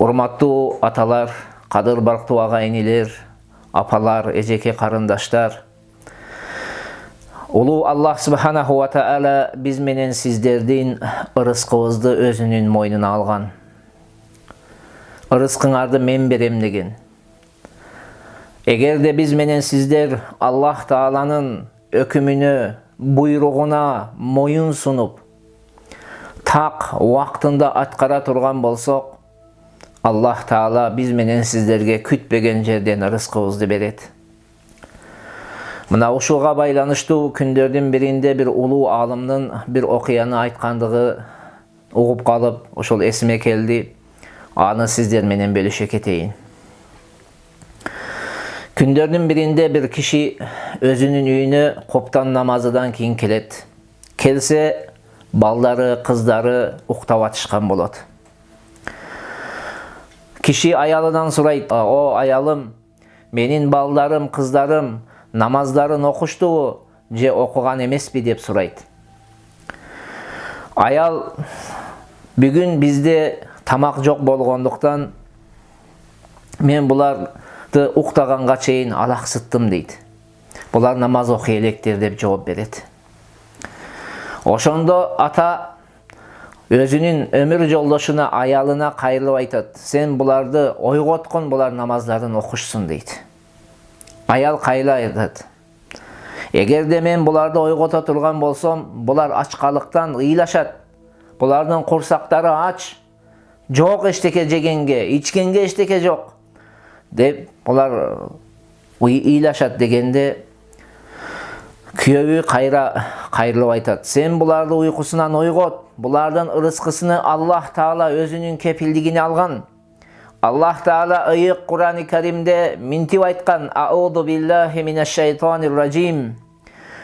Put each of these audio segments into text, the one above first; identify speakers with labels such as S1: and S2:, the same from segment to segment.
S1: Урматтуу аталар, кадыр барктуу ага энелер, апалар, эжеке карындаштар. Улуу Аллах Субханаху ва Таала биз менен сиздердин ырыскыбызды өзүнүн мойнуна алган. Ырыскыңарды мен берем деген. Эгерде биз менен сиздер Аллах Тааланын өкүмүнө, буйругуна моюн сунуп, так убактында аткара турган болсок, Аллах Таала биз менен сиздерге күтпеген жерден ырыскыбызды берет. Мына ушуга байланыштуу күндөрдүн биринде бир улуу аалымдын бир окуяны айткандыгы угуп калып, ошол эсиме келди. Аны сиздер менен бөлүшө кетейин. Күндөрдүн биринде бир киши өзүнүн үйүнө коптан намазыдан кийин келет. Келсе, балдары, кыздары уктап атышкан болот. Киши аялынан сурайт: "О аялым, менин балдарым, кыздарым намаздарын окуштубу же окуган эмеспи?" деп сурайт. Аял: "Бүгүн бизде тамак жок болгондуктан мен буларды уктаганга чейин алаксыттым" дейт. "Булар намаз окуй электер" деп жооп берет. Ошондо ата өзүнүн өмүр жолдошуна, аялына кайрылып айтат: "Сен буларды ойготкон, булар намаздарын окушсун" дейт. Аял кайрылып айтат: "Эгерде мен буларды ойгото турган болсом, булар ачкалыктан ыйлашат. Булардын курсактары ач, жок эчтеке жегенге, ичкенге эчтеке жок" деп булар ыйлашат дегенде, күйөөбү кайрылып айтат: "Сен буларды уйкусунан ойгот. Булардын ырыскысыны Аллах Таала өзүнүн кепилдигине алган. Аллах Таала ыйык Кур'ан-ы Каримде минтип айткан: Аузу биллахи минаш-шайтанир ражим.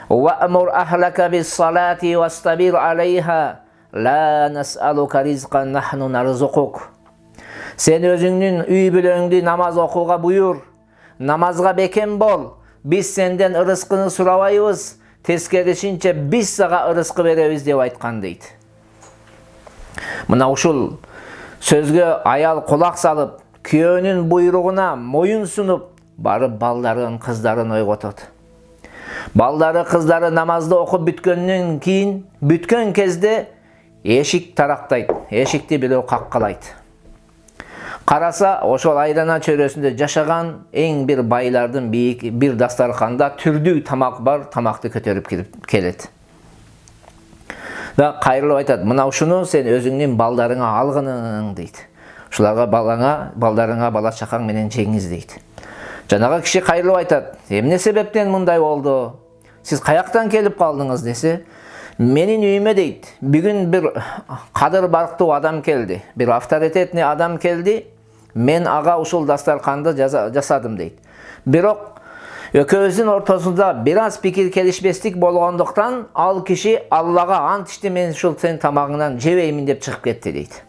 S1: Ва'мур ахлака бис-салати вастабир алейха. Ла нас'алука ризкан нахну нарзукук." Сен өзүңнүн үй бүлөңдү намаз окууга буйрур. Намазга бекем бол. Биз сенден ырыскыны сурабайбыз. Тескерисинче биз сага ырыскы беребиз деп айткан дейт. Мына ушул сөзгө аял кулак салып, күйөөнүн буйругуна моюн сунуп, барып балдарын, кыздарын ойготот. Балдары, кыздары намазды окуп бүткөндөн кийин, бүткөн кезде эшик тарактайт. Эшикти бирөө каккалайт. Караса, ошол айлана чөйрөсүндө жашаган эң бир байлардын бир дастарканда түрдүү тамак бар, тамакты көтөрүп келет. Да кайрылып айтат: "Мына ушуну сен өзүңдүн балдарыңа алгының" дейт. "Ушуларга балдарыңа бала чакаң менен жеңиз" дейт. Жанагы киши кайрылып айтат: "Эмне себептен мындай болду? Сиз каяктан келип калдыңыз?" десе, "Менин үйүмө" дейт, "бүгүн бир кадыр барктуу адам келди, бир авторитетный адам келди. Мен ага ушул дастарканды жасадым" дейт. "Бирок экөөбүздүн ортосунда бир аз пикир келишпестик болгондуктан ал киши Аллага ант ичти, мен ушул сен тамагыңдан жебеймин" деп чыгып кетти" дейт.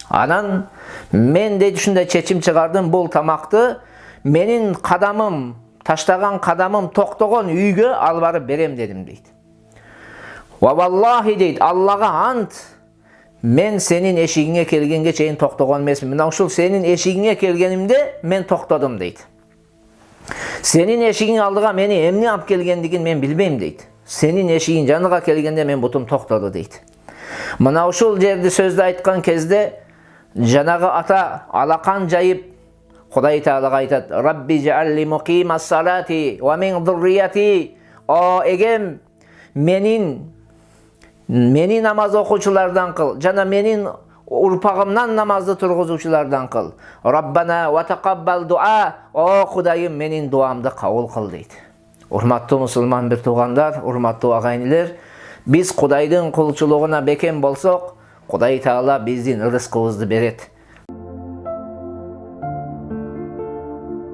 S1: "Анан мен" дейт, "ушундай чечим чыгардым, бул тамакты менин кадамым, таштаган кадамым токтогон үйгө алып барып берем дедим" дейт. "Ва валлахи" дейт, "Аллага ант, мен сенин эшигиңе келгенге чейин токтогон эмесмин. Мына ушул сенин эшигиңе келгенимде мен токтодум" дейт. "Сенин эшигиң алдыга мени эмне алып келгендигин мен билбейм" дейт. "Сенин эшигиң жаныга келгенде мен бутум токтоду" дейт. Мына ушул жерди сөздү айткан кезде жанагы ата алакан жайып Кудай Таалага айтат: "Рабби жаалли муқимас салати ва мин зуррияти." "О эгем, мени намаз окуучулардан кыл, жана менин урпагымдан намазды тургузуучулардан кыл. Раббана ва тақаббал дуа." "О Кудайым, менин дуамды кабыл кыл" дейт. Урматтуу мусулман бир туугандар, урматтуу агайнилер, биз Кудайдын кулчулугуна бекем болсок, Кудай Таала биздин ырыскыбызды берет.